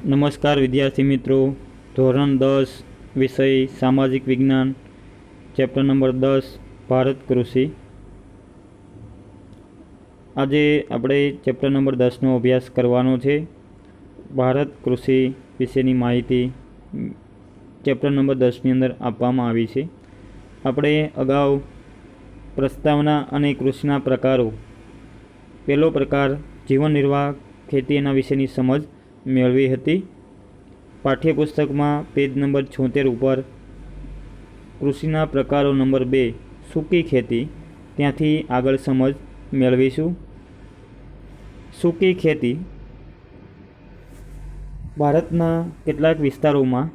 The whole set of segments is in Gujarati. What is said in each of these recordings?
નમસ્કાર વિદ્યાર્થી મિત્રો, ધોરણ 10 વિષય સામાજિક વિજ્ઞાન, ચેપ્ટર નંબર 10 ભારત કૃષિ. આજે આપણે ચેપ્ટર નંબર 10નો અભ્યાસ કરવાનો છે. ભારત કૃષિ વિશેની માહિતી ચેપ્ટર નંબર 10ની અંદર આપવામાં આવી છે. આપણે અગાઉ પ્રસ્તાવના અને કૃષિના પ્રકારો, પહેલો પ્રકાર જીવન નિર્વાહ ખેતી એના વિશેની સમજ મેળવી હતી. પાઠ્યપુસ્તકમાં પેજ નંબર 76 ઉપર કૃષિના પ્રકારો નંબર 2 સૂકી ખેતી, ત્યાંથી આગળ સમજ મેળવીશું. સૂકી ખેતી ભારતના કેટલાક વિસ્તારોમાં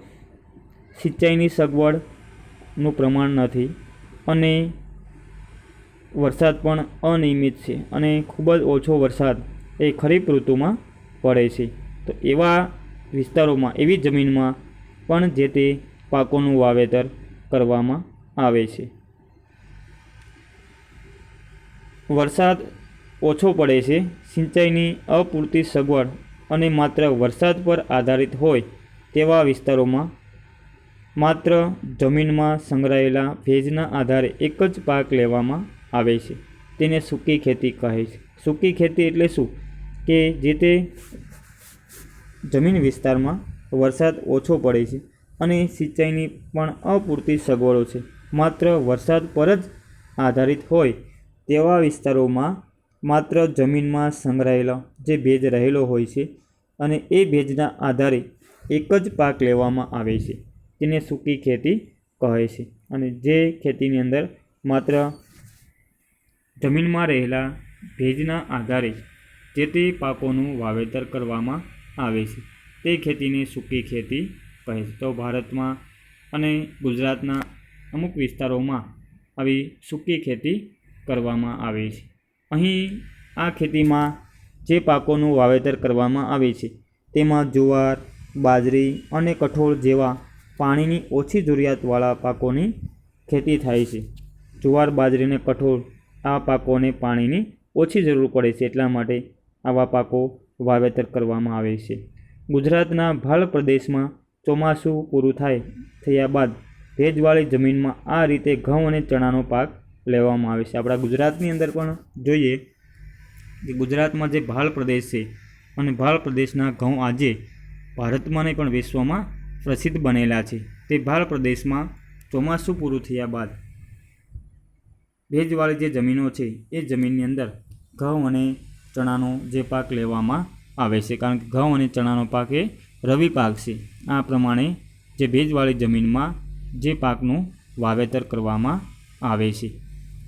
સિંચાઈની સગવડનું પ્રમાણ નથી અને વરસાદ પણ અનિયમિત છે અને ખૂબ જ ઓછો વરસાદ એ ખરીફ ઋતુમાં પડે છે. તો એવા વિસ્તારોમાં, એવી જમીનમાં પણ જે તે પાકોનું વાવેતર કરવામાં આવે છે. વરસાદ ઓછો પડે છે, સિંચાઈની અપૂરતી સગવડ અને માત્ર વરસાદ પર આધારિત હોય તેવા વિસ્તારોમાં માત્ર જમીનમાં સંગ્રહાયેલા ભેજના આધારે એક જ પાક લેવામાં આવે છે. તેને સૂકી ખેતી કહે છે. સૂકી ખેતી એટલે શું? કે જે તે જમીન વિસ્તારમાં વરસાદ ઓછો પડે છે અને સિંચાઈની પણ અપૂરતી સગવડો છે, માત્ર વરસાદ પર જ આધારિત હોય તેવા વિસ્તારોમાં માત્ર જમીનમાં સંગ્રહાયેલો જે ભેજ રહેલો હોય છે અને એ ભેજના આધારે એક જ પાક લેવામાં આવે છે, તેને સૂકી ખેતી કહે છે. અને જે ખેતીની અંદર માત્ર જમીનમાં રહેલા ભેજના આધારે જે તે પાકોનું વાવેતર કરવામાં આવે છે, તે ખેતીને સૂકી ખેતી કહે છે. તો ભારતમાં અને ગુજરાતના અમુક વિસ્તારોમાં આવી સૂકી ખેતી કરવામાં આવે છે. અહીં આ ખેતીમાં જે પાકોનું વાવેતર કરવામાં આવે છે તેમાં જુવાર, બાજરી અને કઠોળ જેવા પાણીની ઓછી જરૂરિયાતવાળા પાકોની ખેતી થાય છે. જુવાર, બાજરી અને કઠોળ આ પાકોને પાણીની ઓછી જરૂર પડે છે, એટલા માટે આવા પાકો વાવેતર કરવામાં આવે છે. ગુજરાતના ભાલ પ્રદેશમાં ચોમાસું પૂરું થયા બાદ ભેજવાળી જમીનમાં આ રીતે ઘઉં અને ચણાનો પાક લેવામાં આવે છે. આપણા ગુજરાતની અંદર પણ જોઈએ કે ગુજરાતમાં જે ભાલ પ્રદેશ છે અને ભાલ પ્રદેશના ઘઉં આજે ભારતમાં નહીં પણ વિશ્વમાં પ્રસિદ્ધ બનેલા છે. તે ભાલ પ્રદેશમાં ચોમાસું પૂરું થયા બાદ ભેજવાળી જે જમીનો છે એ જમીનની અંદર ઘઉં અને ચણાનો જે પાક લેવામાં આવે છે, કારણ કે ઘઉં અને ચણાનો પાક એ રવિ પાક છે. આ પ્રમાણે જે ભેજવાળી જમીનમાં જે પાકનું વાવેતર કરવામાં આવે છે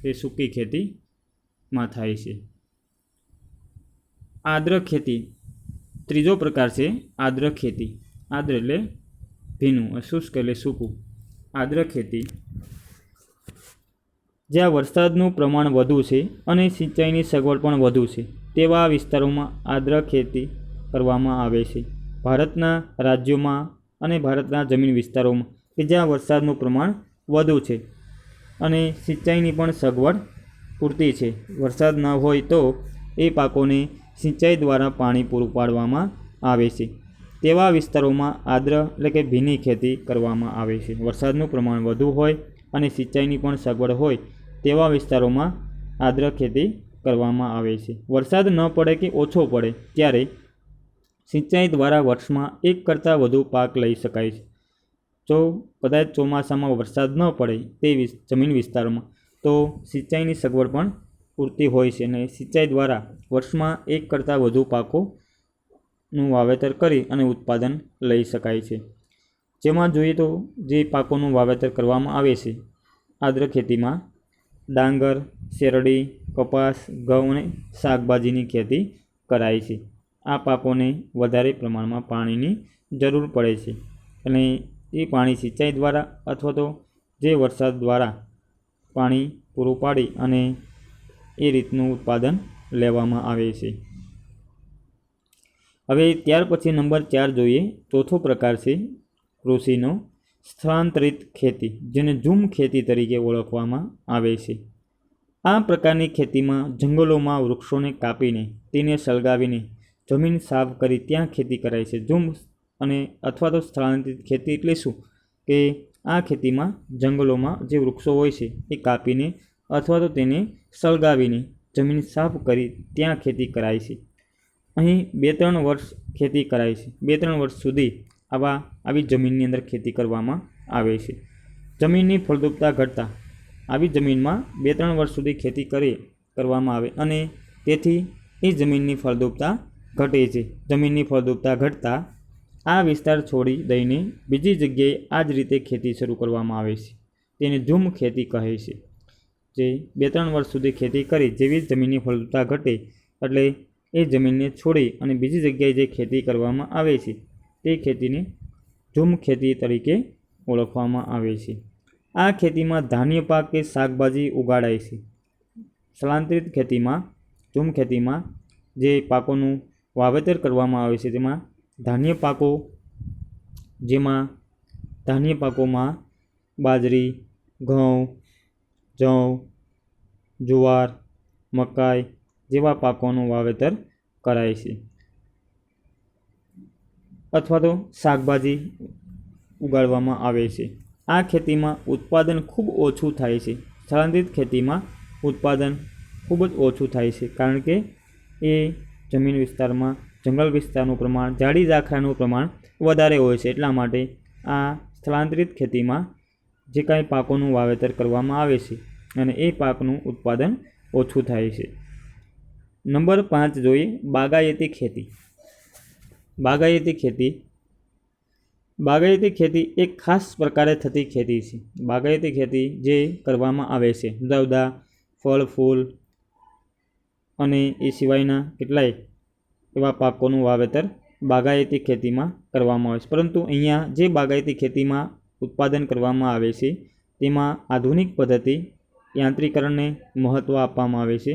તે સૂકી ખેતીમાં થાય છે. આદ્ર ખેતી ત્રીજો પ્રકાર છે. આદ્ર ખેતી, આદ્ર એટલે ભીનું, શુષ્ક એટલે સૂકું. આદ્ર ખેતી જ્યાં વરસાદનું પ્રમાણ વધુ છે અને સિંચાઈની સગવડ પણ વધુ છે તેવા વિસ્તારોમાં આદ્ર ખેતી કરવામાં આવે છે. ભારતના રાજ્યોમાં અને ભારતના જમીન વિસ્તારોમાં કે જ્યાં વરસાદનું પ્રમાણ વધુ છે અને સિંચાઈની પણ સગવડ પૂરતી છે, વરસાદ ન હોય તો એ પાકોને સિંચાઈ દ્વારા પાણી પૂરું પાડવામાં આવે છે, તેવા વિસ્તારોમાં આદ્ર એટલે કે ભીની ખેતી કરવામાં આવે છે. વરસાદનું પ્રમાણ વધુ હોય અને સિંચાઈની પણ સગવડ હોય તેવા વિસ્તારોમાં આદ્ર ખેતી કરવામાં આવે છે. વરસાદ ન પડે કે ઓછો પડે ત્યારે સિંચાઈ દ્વારા વર્ષમાં એક કરતાં વધુ પાક લઈ શકાય છે. જો કદાચ ચોમાસામાં વરસાદ ન પડે તે જમીન વિસ્તારોમાં તો સિંચાઈની સગવડ પણ પૂરતી હોય છે અને સિંચાઈ દ્વારા વર્ષમાં એક કરતાં વધુ પાકોનું વાવેતર કરી અને ઉત્પાદન લઈ શકાય છે. જેમાં જોઈએ તો જે પાકોનું વાવેતર કરવામાં આવે છે આદ્ર ખેતીમાં ડાંગર, શેરડી, કપાસ, ઘઉં અને શાકભાજીની ખેતી કરાય છે. આ પાકોને વધારે પ્રમાણમાં પાણીની જરૂર પડે છે અને એ પાણી સિંચાઈ દ્વારા અથવા તો જે વરસાદ દ્વારા પાણી પૂરું પાડી અને એ રીતનું ઉત્પાદન લેવામાં આવે છે. હવે ત્યાર પછી નંબર 4 જોઈએ. ચોથો પ્રકાર છે કૃષિનો સ્થળાંતરિત ખેતી, જેને ઝૂમ ખેતી તરીકે ઓળખવામાં આવે છે. આ પ્રકારની ખેતીમાં જંગલોમાં વૃક્ષોને કાપીને તેને સળગાવીને જમીન સાફ કરી ત્યાં ખેતી કરાય છે. ઝૂમ અને અથવા તો સ્થળાંતરિત ખેતી એટલે શું કે આ ખેતીમાં જંગલોમાં જે વૃક્ષો હોય છે એ કાપીને અથવા તો તેને સળગાવીને જમીન સાફ કરી ત્યાં ખેતી કરાય છે. અહીં 2-3 વર્ષ ખેતી કરાય છે. 2-3 વર્ષ સુધી આવી જમીનની અંદર ખેતી કરવામાં આવે છે. જમીનની ફળદ્રુપતા ઘટતા આવી જમીનમાં 2-3 વર્ષ સુધી ખેતી કરવામાં આવે અને તેથી એ જમીનની ફળદ્રુપતા ઘટે છે. જમીનની ફળદ્રુપતા ઘટતા આ વિસ્તાર છોડી દઈને બીજી જગ્યાએ આ જ રીતે ખેતી શરૂ કરવામાં આવે છે. તેને ઝૂમ ખેતી કહે છે. જે 2-3 વર્ષ સુધી ખેતી કરી જેવી જમીનની ફળદ્રુપતા ઘટે એટલે એ જમીનને છોડી અને બીજી જગ્યાએ જે ખેતી કરવામાં આવે છે તે ખેતીને ઝૂમ ખેતી તરીકે ઓળખવામાં આવે છે. આ ખેતીમાં ધાન્ય પાક કે શાકભાજી ઉગાડાય છે. સ્થળાંતરિત ખેતીમાં ઝૂમ ખેતીમાં જે પાકોનું વાવેતર કરવામાં આવે છે તેમાં ધાન્ય પાકો, જેમાં ધાન્ય પાકોમાં બાજરી, ઘઉં, જવ, જુવાર, મકાઈ જેવા પાકોનું વાવેતર કરાય છે. અથવા તો શાકભાજી ઉગાડવામાં આવે છે. આ ખેતીમાં ઉત્પાદન ખૂબ ઓછું થાય છે. સ્થળાંતરિત ખેતીમાં ઉત્પાદન ખૂબ જ ઓછું થાય છે કારણ કે એ જમીન વિસ્તારમાં જંગલ વિસ્તારનું પ્રમાણ, ઝાડી ઝાખરાનું પ્રમાણ વધારે હોય છે. એટલા માટે આ સ્થળાંતરિત ખેતીમાં જે કાંઈ પાકોનું વાવેતર કરવામાં આવે છે અને એ પાકનું ઉત્પાદન ઓછું થાય છે. નંબર 5 જોઈએ બાગાયતી ખેતી. બાગાયતી ખેતી એક ખાસ પ્રકારે થતી ખેતી છે. બાગાયતી ખેતી જે કરવામાં આવે છે જુદા જુદા ફળ, ફૂલ અને એ સિવાયના કેટલાય એવા પાકોનું વાવેતર બાગાયતી ખેતીમાં કરવામાં આવે છે. પરંતુ અહીંયા જે બાગાયતી ખેતીમાં ઉત્પાદન કરવામાં આવે છે તેમાં આધુનિક પદ્ધતિ યાંત્રિકરણને મહત્ત્વ આપવામાં આવે છે.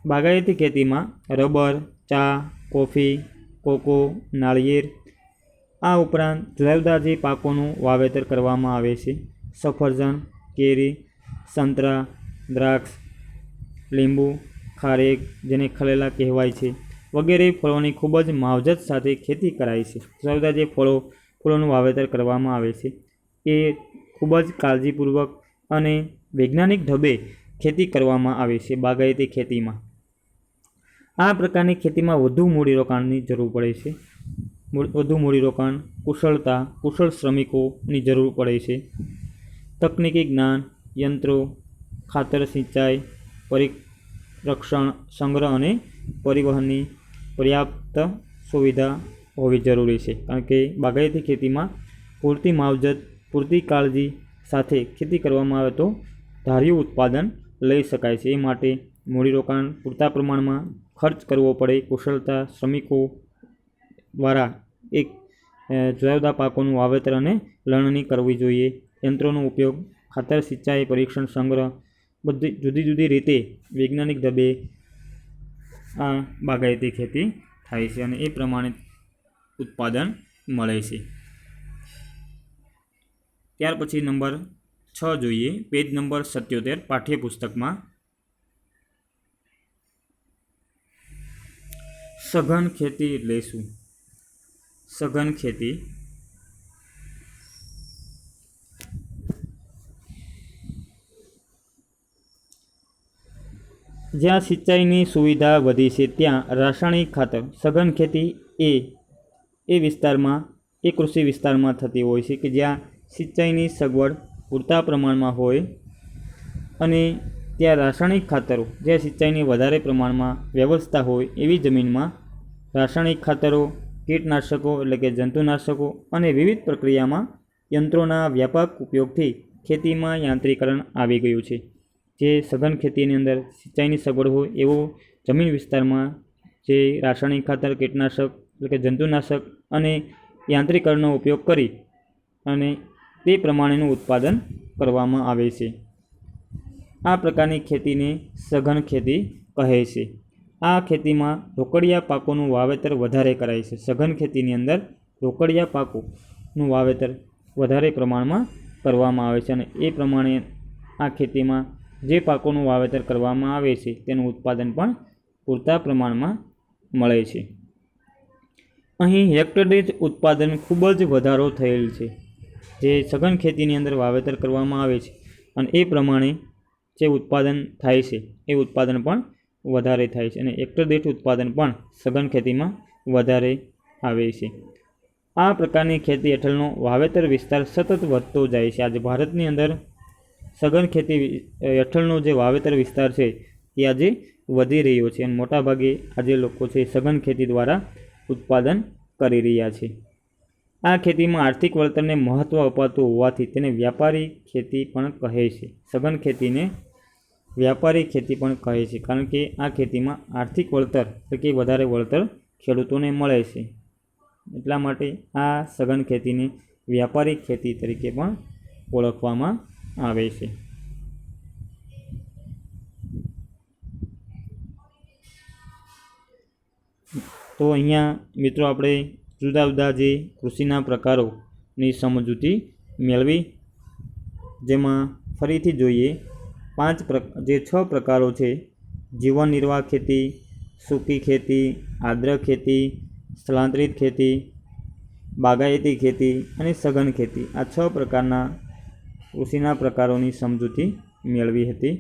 બાગાયતી ખેતીમાં રબર, ચા, કોફી, કોકો, નાળિયેર આ ઉપરાંત જુદા જુદા જે પાકોનું વાવેતર કરવામાં આવે છે સફરજન, કેરી, સંતરા, દ્રાક્ષ, લીંબુ, ખારેક જેને ખલેલા કહેવાય છે વગેરે ફળોની ખૂબ જ માવજત સાથે ખેતી કરાય છે. જુદા જુદા જે ફળોનું વાવેતર કરવામાં આવે છે એ ખૂબ જ કાળજીપૂર્વક અને વૈજ્ઞાનિક ઢબે ખેતી કરવામાં આવે છે. બાગાયતી ખેતીમાં આ પ્રકારની ખેતીમાં વધુ મૂડીરોકાણની જરૂર પડે છે. વધુ મૂડીરોકાણ, કુશળતા, કુશળ શ્રમિકોની જરૂર પડે છે. તકનીકી જ્ઞાન, યંત્રો, ખાતર, સિંચાઈ, પરિરક્ષણ, સંગ્રહ અને પરિવહનની પર્યાપ્ત સુવિધા હોવી જરૂરી છે. કારણ કે બાગાયતી ખેતીમાં પૂરતી માવજત, પૂરતી કાળજી સાથે ખેતી કરવામાં આવે તો ધાર્યું ઉત્પાદન લઈ શકાય છે. એ માટે મૂડીરોકાણ પૂરતા પ્રમાણમાં ખર્ચ કરવો પડે. કુશળતા શ્રમિકો દ્વારા એક જુદા જુદા પાકોનું વાવેતર અને લણણી કરવી જોઈએ. યંત્રોનો ઉપયોગ, ખાતર, સિંચાઈ, પરીક્ષણ, સંગ્રહ બધી જુદી જુદી રીતે વૈજ્ઞાનિક ઢબે આ બાગાયતી ખેતી થાય છે અને એ પ્રમાણે ઉત્પાદન મળે છે. ત્યાર પછી નંબર 6 જોઈએ, પેજ નંબર 77 પાઠ્યપુસ્તકમાં સઘન ખેતી એટલે શું? સઘન ખેતી જ્યાં સિંચાઈની સુવિધા વધી છે ત્યાં રાસાયણિક ખાતર. સઘન ખેતી એ વિસ્તારમાં, એ કૃષિ વિસ્તારમાં થતી હોય છે કે જ્યાં સિંચાઈની સગવડ પૂરતા પ્રમાણમાં હોય અને ત્યાં રાસાયણિક ખાતરો, જ્યાં સિંચાઈની વધારે પ્રમાણમાં વ્યવસ્થા હોય એવી જમીનમાં રાસાયણિક ખાતરો, કીટનાશકો એટલે કે જંતુનાશકો અને વિવિધ પ્રક્રિયામાં યંત્રોના વ્યાપક ઉપયોગથી ખેતીમાં યાંત્રિકરણ આવી ગયું છે. જે સઘન ખેતીની અંદર સિંચાઈની સગવડ હોય એવો જમીન વિસ્તારમાં જે રાસાયણિક ખાતર, કીટનાશક એટલે કે જંતુનાશક અને યાંત્રિકરણનો ઉપયોગ કરી અને તે પ્રમાણેનું ઉત્પાદન કરવામાં આવે છે. આ પ્રકારની ખેતીને સઘન ખેતી કહે છે. આ ખેતીમાં રોકડિયા પાકોનું વાવેતર વધારે કરાય છે. સઘન ખેતીની અંદર રોકડિયા પાકોનું વાવેતર વધારે પ્રમાણમાં કરવામાં આવે છે અને એ પ્રમાણે આ ખેતીમાં જે પાકોનું વાવેતર કરવામાં આવે છે તેનું ઉત્પાદન પણ પૂરતા પ્રમાણમાં મળે છે. અહીં હેક્ટર દીઠ ઉત્પાદન ખૂબ જ વધારો થયેલ છે. જે સઘન ખેતીની અંદર વાવેતર કરવામાં આવે છે અને એ પ્રમાણે જે ઉત્પાદન થાય છે એ ઉત્પાદન પણ વધારે થાય છે અને હેક્ટર દીઠ ઉત્પાદન પણ સઘન ખેતીમાં વધારે આવે છે. આ પ્રકારની ખેતી હેઠળનો વાવેતર વિસ્તાર સતત વધતો જાય છે. આજે ભારતની અંદર સઘન ખેતી હેઠળનો જે વાવેતર વિસ્તાર છે એ આજે વધી રહ્યો છે અને મોટાભાગે આજે લોકો છે સઘન ખેતી દ્વારા ઉત્પાદન કરી રહ્યા છે. આ ખેતીમાં આર્થિક વળતરને મહત્ત્વ અપાતું હોવાથી તેને વ્યાપારી ખેતી પણ કહે છે. સઘન ખેતીને વ્યાપારી ખેતી પણ કહે છે કારણ કે આ ખેતીમાં આર્થિક વળતર એટલે કે વધારે વળતર ખેડૂતોને મળે છે. એટલા માટે આ સઘન ખેતીને વ્યાપારી ખેતી તરીકે પણ ઓળખવામાં આવે છે. તો અહીંયા મિત્રો આપણે જુદા જુદા જે કૃષિના પ્રકારોની સમજૂતી મેળવી, જેમાં ફરીથી જોઈએ જે 6 પ્રકારો છે: જીવન નિર્વાહ ખેતી, સૂકી ખેતી, આદ્ર ખેતી, સ્થળાંતરિત ખેતી, બાગાયતી ખેતી અને સઘન ખેતી. આ 6 પ્રકારના કૃષિના પ્રકારોની સમજૂતી મેળવી હતી.